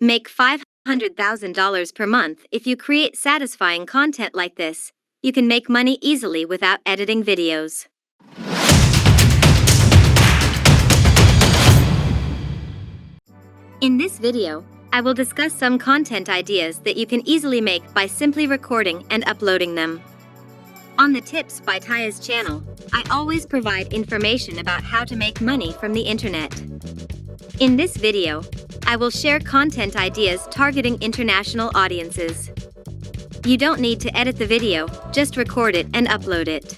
Make $500,000 per month if you create satisfying content like this. You can make money easily without editing videos. In this video, I will discuss some content ideas that you can easily make by simply recording and uploading them. On the Tips by Taya's channel, I always provide information about how to make money from the internet. In this video, I will share content ideas targeting international audiences. You don't need to edit the video, just record it and upload it.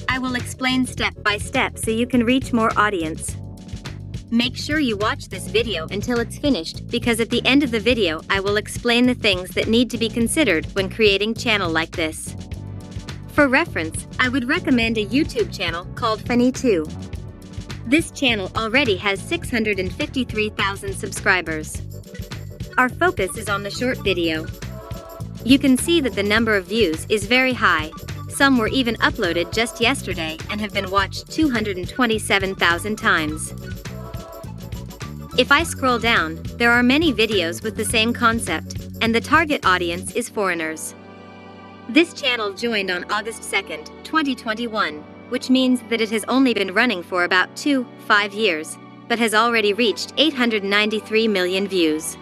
I will explain step by step so you can reach more audience. Make sure you watch this video until it's finished, because at the end of the video I will explain the things that need to be considered when creating a channel like this. For reference, I would recommend a YouTube channel called Funny2. This channel already has 653,000 subscribers. Our focus is on the short video. You can see that the number of views is very high. Some were even uploaded just yesterday and have been watched 227,000 times. If I scroll down, there are many videos with the same concept, and the target audience is foreigners. This channel joined on August 2nd, 2021, which means that it has only been running for about 5 years, but has already reached 893 million views.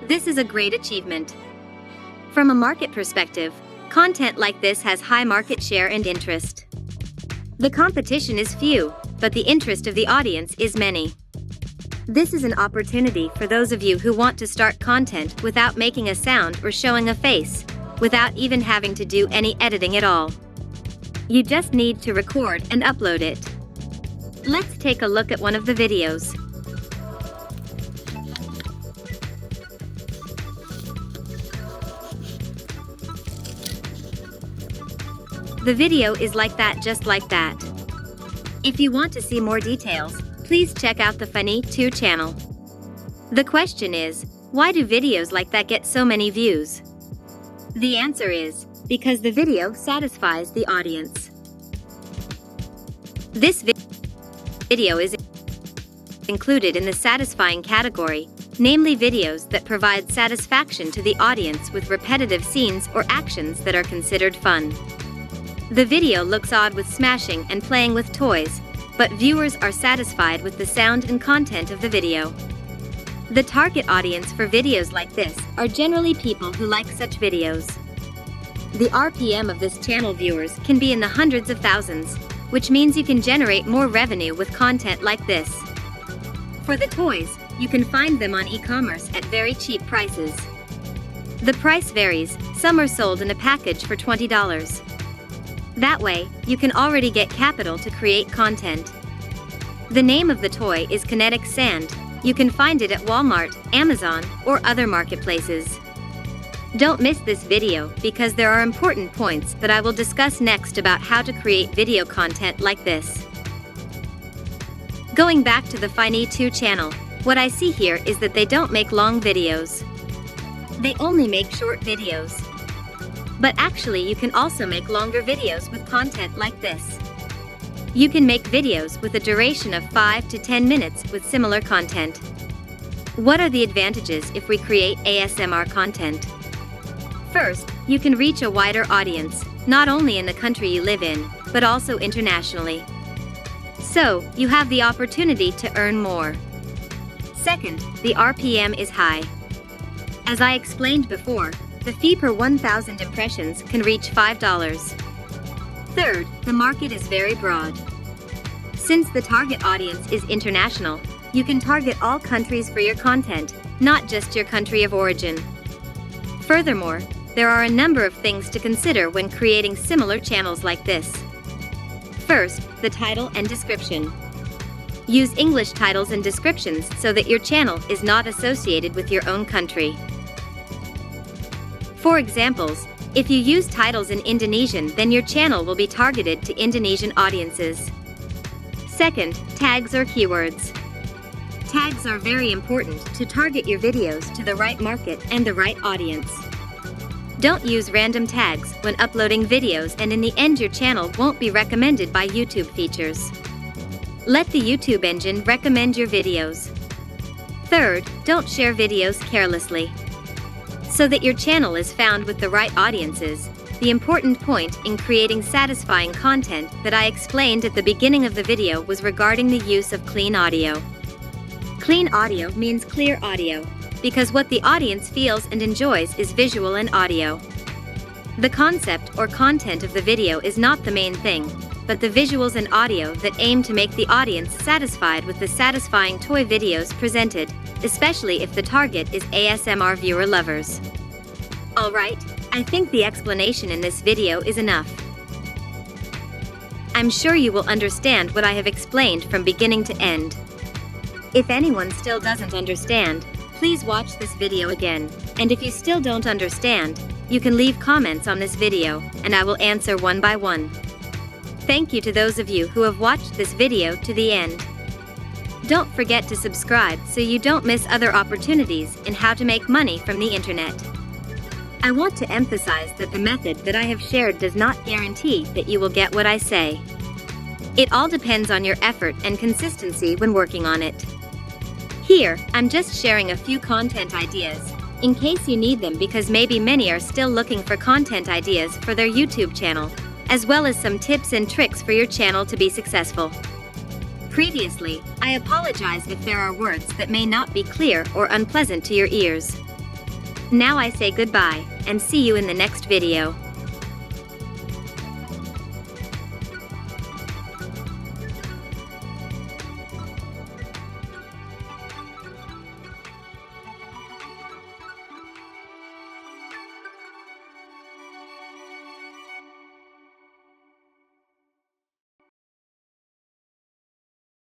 This is a great achievement. From a market perspective, content like this has high market share and interest. The competition is few, but the interest of the audience is many. This is an opportunity for those of you who want to start content without making a sound or showing a face, without even having to do any editing at all. You just need to record and upload it. Let's take a look at one of the videos. The video is like that, just like that. If you want to see more details, please check out the Funny2 channel. The question is, why do videos like that get so many views? The answer is, because the video satisfies the audience. This video is included in the satisfying category, namely videos that provide satisfaction to the audience with repetitive scenes or actions that are considered fun. The video looks odd with smashing and playing with toys, but viewers are satisfied with the sound and content of the video. The target audience for videos like this are generally people who like such videos. The RPM of this channel viewers can be in the hundreds of thousands, which means you can generate more revenue with content like this. For the toys, you can find them on e-commerce at very cheap prices. The price varies, some are sold in a package for $20. That way, you can already get capital to create content. The name of the toy is Kinetic Sand. You can find it at Walmart, Amazon, or other marketplaces. Don't miss this video, because there are important points that I will discuss next about how to create video content like this. Going back to the Funny2 channel, what I see here is that they don't make long videos. They only make short videos. But actually, you can also make longer videos with content like this. You can make videos with a duration of 5 to 10 minutes with similar content. What are the advantages if we create ASMR content? First, you can reach a wider audience, not only in the country you live in, but also internationally. So, you have the opportunity to earn more. Second, the RPM is high. As I explained before, the fee per 1,000 impressions can reach $5. Third, the market is very broad. Since the target audience is international, you can target all countries for your content, not just your country of origin. Furthermore, there are a number of things to consider when creating similar channels like this. First, the title and description. Use English titles and descriptions so that your channel is not associated with your own country. For examples, if you use titles in Indonesian, then your channel will be targeted to Indonesian audiences. Second, tags or keywords. Tags are very important to target your videos to the right market and the right audience. Don't use random tags when uploading videos, and in the end your channel won't be recommended by YouTube features. Let the YouTube engine recommend your videos. Third, don't share videos carelessly. So that your channel is found with the right audiences, the important point in creating satisfying content that I explained at the beginning of the video was regarding the use of clean audio. Clean audio means clear audio, because what the audience feels and enjoys is visual and audio. The concept or content of the video is not the main thing, but the visuals and audio that aim to make the audience satisfied with the satisfying toy videos presented, especially if the target is ASMR viewer lovers. Alright, I think the explanation in this video is enough. I'm sure you will understand what I have explained from beginning to end. If anyone still doesn't understand, please watch this video again, and if you still don't understand, you can leave comments on this video, and I will answer one by one. Thank you to those of you who have watched this video to the end. Don't forget to subscribe so you don't miss other opportunities in how to make money from the internet. I want to emphasize that the method that I have shared does not guarantee that you will get what I say. It all depends on your effort and consistency when working on it. Here, I'm just sharing a few content ideas, in case you need them because maybe many are still looking for content ideas for their YouTube channel, as well as some tips and tricks for your channel to be successful. Previously, I apologize if there are words that may not be clear or unpleasant to your ears. Now I say goodbye, and see you in the next video.